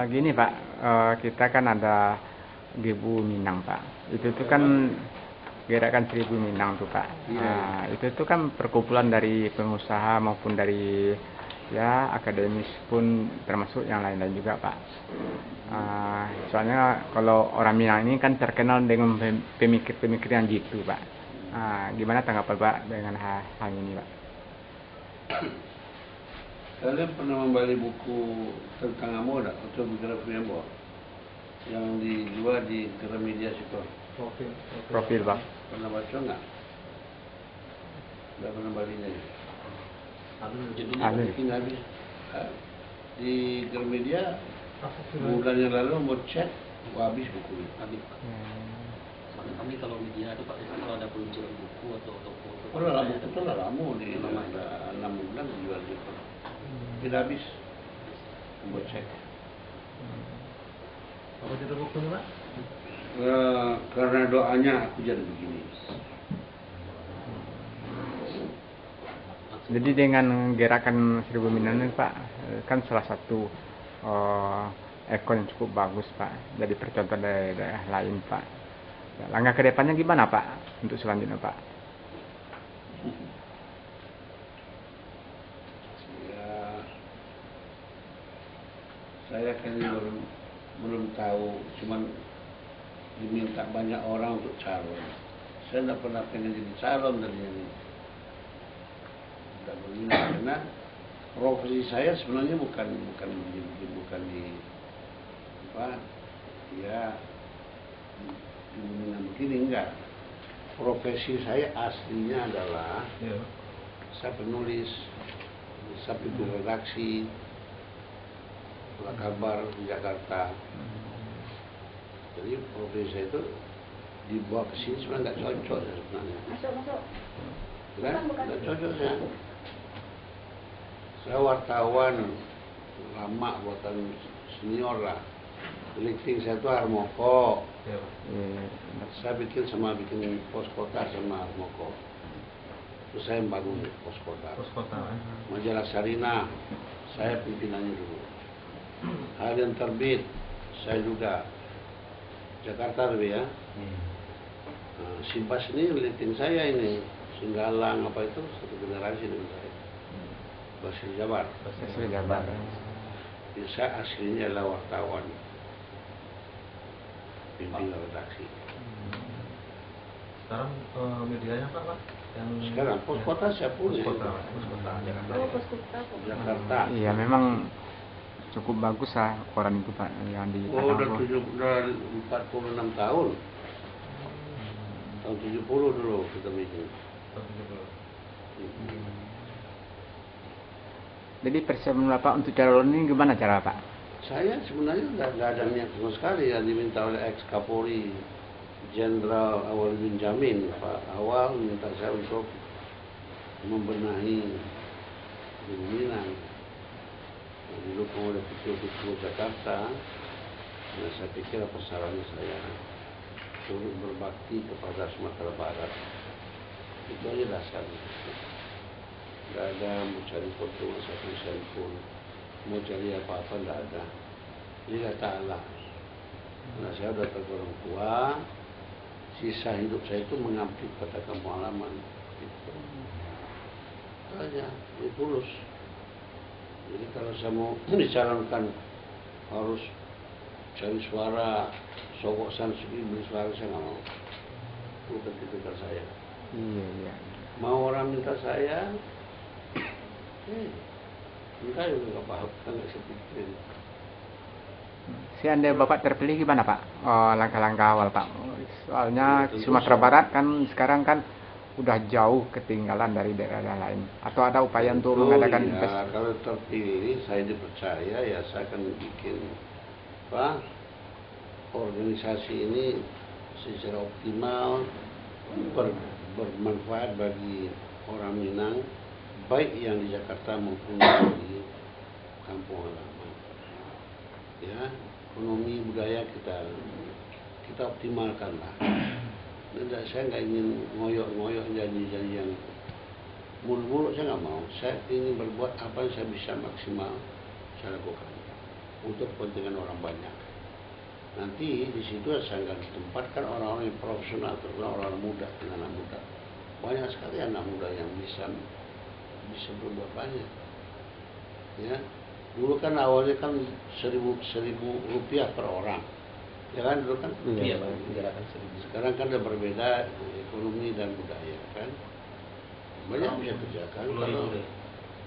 Gini Pak, kita kan ada Gebu Minang Pak. Itu tuh kan gerakan Seribu Minang tuh Pak. Itu tuh kan perkumpulan dari pengusaha maupun dari ya akademis pun termasuk yang lain-lain juga Pak. Soalnya kalau orang Minang ini kan terkenal dengan pemikir-pemikir yang gitu Pak. Gimana tanggapan Pak dengan hal ini Pak? Kalian pernah membeli buku tentang Amo autobiografi Amo yang dijual di Gramedia situ? Profil Pak. Pernah baca nggak? Nggak pernah balinya ya? Judulnya bikin habis. Di Gramedia bulan yang lalu mau cek, habis bukunya. Kami kalau media itu Pak, kalau ada peluncuran buku atau toko Kalau buku itu lah lama di 6 bulan dijual gitu. Tidak habis. Mau cek. Apa judul bukunya Pak? Karena doanya aku jadi begini. Jadi dengan gerakan Seribu Minang ini Pak, kan salah satu ekor yang cukup bagus Pak. Jadi percontohan dari daerah lain Pak. Langkah ke depannya gimana Pak untuk selanjutnya Pak? Ya, saya kan belum tahu, cuman diminta banyak orang untuk calon. Saya tidak pernah pengen jadi calon dari ini. Tidak berminat karena profesi saya sebenarnya bukan di apa ya begini enggak. Profesi saya aslinya adalah saya penulis, saya bikin redaksi kabar di Jakarta. Jadi profesi saya itu dibawa ke sini sebenarnya nggak cocok sebenarnya. Nggak cocok saya. Saya wartawan lama, buatan senior lah. Listing saya itu Harmoko. Saya bikin pos kota sama Harmoko. Terus saya bangun pos kota. Majalah Sarina, saya pimpinannya dulu. Harian Terbit, saya juga. Jakarta lebih ya. Simpas ini listing saya ini. Singgalang apa itu satu generasi dengan saya. Basir Jabar. Saya aslinya adalah wartawan. Pimpinan redaksi. Sekarang medianya Pak? Sekarang pos kota saya punya. Jakarta. Iya memang cukup bagus lah koran itu Pak yang di udah 46 tahun. Tahun 70 dulu kita bikin. Jadi persiapan Bapak untuk calon ini gimana cara Pak? Saya sebenarnya nggak ada niat sama sekali, yang diminta oleh ex Kapolri Jenderal Awaludin Jamin. Pak Awal minta saya untuk membenahi Seribu Minang. Didukung oleh Ketua Jakarta. Nah, saya pikir apa salahnya saya turut berbakti kepada Sumatera Barat. Itu aja dasarnya. Nggak ada mau cari foto satu sen pun, mau cari apa-apa nggak ada. Ini kata Allah. Karena saya udah tergolong tua, sisa hidup saya itu mengabdi pada kampung halaman. Itu aja, ini tulus. Jadi kalau saya mau dicalonkan harus cari suara, sogok sana sini beli suara, saya nggak mau. Bukan tipikal saya. Iya. Mau orang minta saya, enggak juga nggak paham, nggak sepikirin. Seandainya Bapak terpilih gimana Pak? Langkah-langkah awal Pak. Soalnya Sumatera Barat kan sekarang kan udah jauh ketinggalan dari daerah lain. Atau ada upaya untuk mengadakan ya, kalau terpilih saya dipercaya ya saya akan bikin organisasi ini secara optimal, bermanfaat bagi orang Minang, baik yang di Jakarta maupun di kampung halaman. Ya, ekonomi budaya kita optimalkan lah. Dan saya nggak ingin ngoyok-ngoyok janji-janji yang muluk-muluk, saya nggak mau. Saya ingin berbuat apa yang saya bisa maksimal saya lakukan. untuk kepentingan orang banyak. Nanti di situ saya akan ditempatkan orang-orang yang profesional, terutama orang muda, anak muda. Banyak sekali anak muda yang bisa berbuat banyak. Ya, dulu kan awalnya kan 1.000 rupiah per orang, ya kan dulu kan. Iya, gerakan 1.000. Sekarang kan udah berbeda ekonomi dan budaya kan. Banyak bisa kerjakan.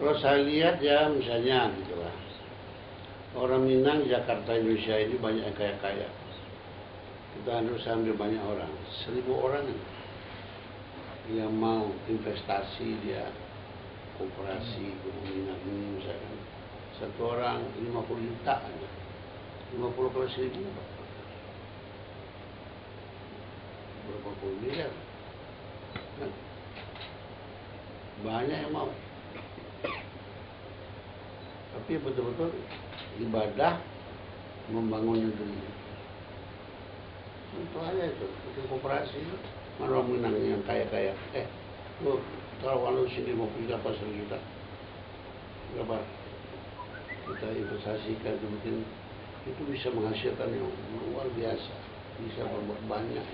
Kalau saya lihat ya misalnya gitu lah. Orang Minang, Jakarta, Indonesia ini banyak yang kaya-kaya. Kita harus ambil banyak orang, 1.000 orang yang mau investasi dia koperasi Gunung Minang ini misalkan. Satu orang 50 juta aja. 50 kali 1.000 berapa puluh miliar. Kan? Banyak yang mau. Tapi betul-betul ibadah membangun negeri. Itu aja itu koperasi. Mana orang Minang yang kaya-kaya. Lu kalau lu sini mau punya apa 1 juta. Berapa? Kita investasikan mungkin itu bisa menghasilkan yang luar biasa. Bisa berbuat banyak.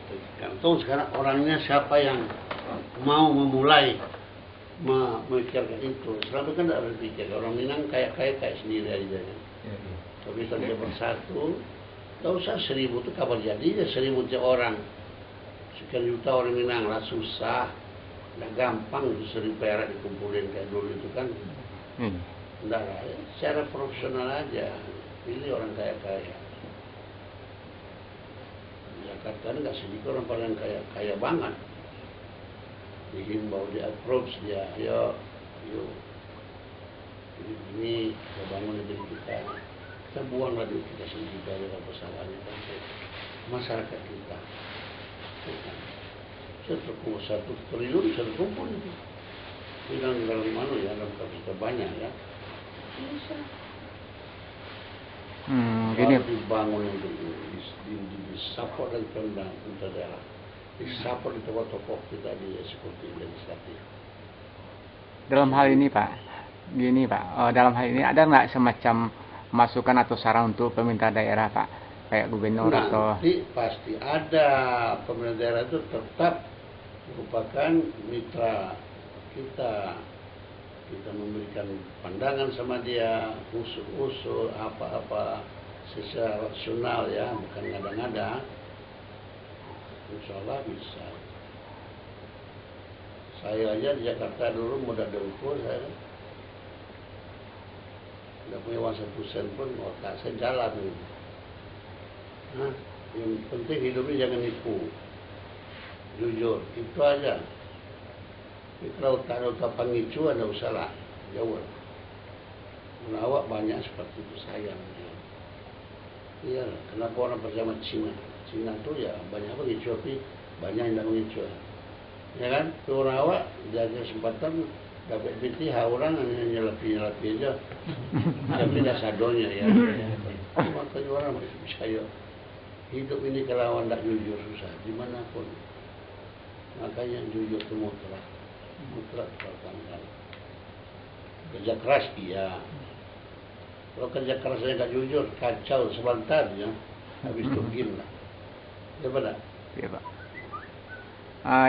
Tergantung sekarang orangnya siapa yang mau memulai memikirkan itu. Selama kan tidak berpikir. Orang Minang kayak sendiri aja kan. Tapi kalau dia bersatu, tak usah 1.000 itu kapan jadinya 1.000 orang. Sekian juta orang Minang lah susah. Tidak gampang itu 1.000 perak dikumpulin kayak dulu itu kan. Tidak lah, secara profesional aja. Pilih orang kaya-kaya. Jakarta ini nggak sedikit orang paling kaya banget. Dihimbau, di approach dia, ayo ini kita bangun negeri kita buanglah duit kita sendiri dari kesalahannya kan masyarakat kita. Saya terkumpul 1 triliun, saya terkumpul itu. Bilang dalam mana ya, dalam kapasitas banyak ya. Bisa. Gini. Dibangun untuk disupport dari pemerintah daerah, disupport di tokoh-tokoh kita di eksekutif legislatif. Dalam hal ini Pak, gini Pak, dalam hal ini ada nggak semacam masukan atau saran untuk pemerintah daerah Pak, kayak gubernur atau? Nanti pasti ada. Pemerintah daerah itu tetap merupakan mitra kita. Kita memberikan pandangan sama dia, usul-usul apa-apa secara rasional ya, bukan ngada-ngada. Insya Allah bisa. Saya aja di Jakarta dulu mudah dengkul, saya tidak punya uang 1 sen pun, otak saya jalan. Nah, yang penting hidupnya jangan nipu, jujur, itu aja. Kalau tak pangicu ada usaha jauh. Awak banyak seperti itu sayang. Iya, kenapa orang percaya Cina? Cina tuh ya banyak pangicu tapi banyak yang tidak pangicu. Ya kan? Orang awak jaga kesempatan dapat BTH orang hanya nyelapi aja. Tapi dah sadonya ya. Makanya orang masih percaya hidup ini kalau tidak jujur susah dimanapun. Makanya jujur itu mutlak pertanggal. Kerja keras iya. Kalau kerja kerasnya nggak jujur, kacau sebentar ya. Habis itu gila. Ya benar. Iya Pak.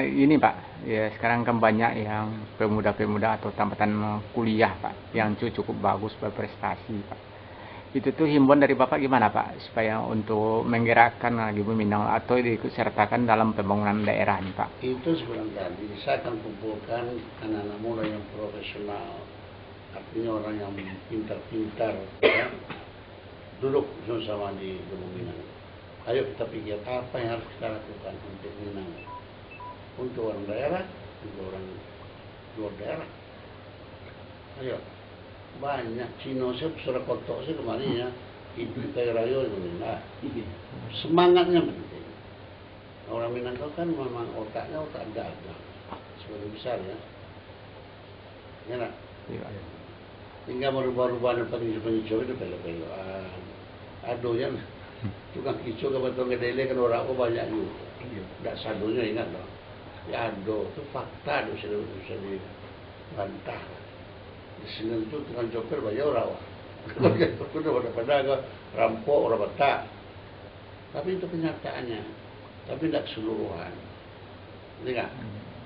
Ini Pak, ya sekarang kan banyak yang pemuda-pemuda atau tampatan kuliah Pak, yang cukup bagus berprestasi Pak. Itu tuh himbauan dari Bapak gimana Pak, supaya untuk menggerakkan lagi Minang atau diikut sertakan dalam pembangunan daerah nih Pak? Itu sebenarnya tadi saya akan kumpulkan anak-anak muda yang profesional, artinya orang yang pintar-pintar, ya, duduk sama di Gunung Minang. Ayo kita pikir apa yang harus kita lakukan untuk Minang, untuk orang daerah, untuk orang luar daerah. Ayo. Banyak Cina saya sudah kotok saya kemarin ya, itu kayak rayo itu. Nah, semangatnya penting. Orang Minang kan memang otak dagang sebagai besar ya. Ya nak. Tinggal merubah-rubah penghijau itu pelo-peloan. Aduh ya, tukang kicau ke betul ngedele kan orang aku banyak juga. Tidak sadunya ingat dong. Ya aduh, itu fakta itu bisa dibantah. Di sini itu tukang joker banyak orang. Udah pada pedagang, rampok, orang betak. Tapi itu kenyataannya. Tapi tidak keseluruhan. Ini nggak?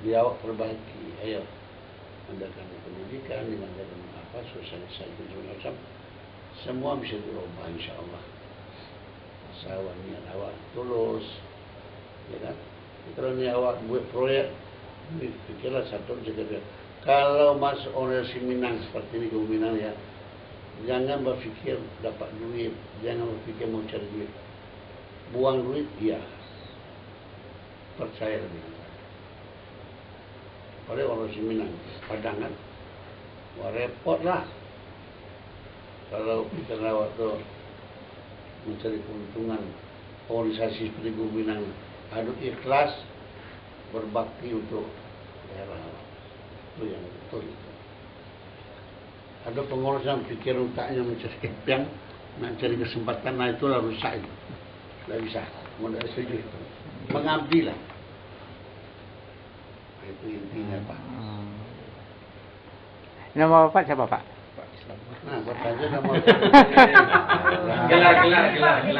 Dia awak perbaiki. Ayo, adakan pendidikan, dimanjakan apa, sosialisasi segala macam. Semua bisa dirubah, insya Allah. Asal niat awak tulus, ya kan? Kalau ni awak buat proyek, fikirlah satu jaga dia. Kalau masuk organisasi Minang seperti ini, Gubernur Minang ya, jangan berfikir dapat duit, jangan berfikir mau cari duit. Buang duit, iya. Percaya lebih. Oleh organisasi Minang, Padang kan, wah repot lah. Kalau kita waktu mencari keuntungan organisasi seperti Gubernur Minang, adu ikhlas berbakti untuk daerah, itu yang betul. Ada pengurus yang pikir otaknya mencari kepiang, nak cari kesempatan, nah itulah rusak itu. Tidak bisa, tidak setuju itu. Mengabdi lah. Nah, itu intinya Pak. Nama Bapak siapa Pak? Nah, bertanya nama Gelar.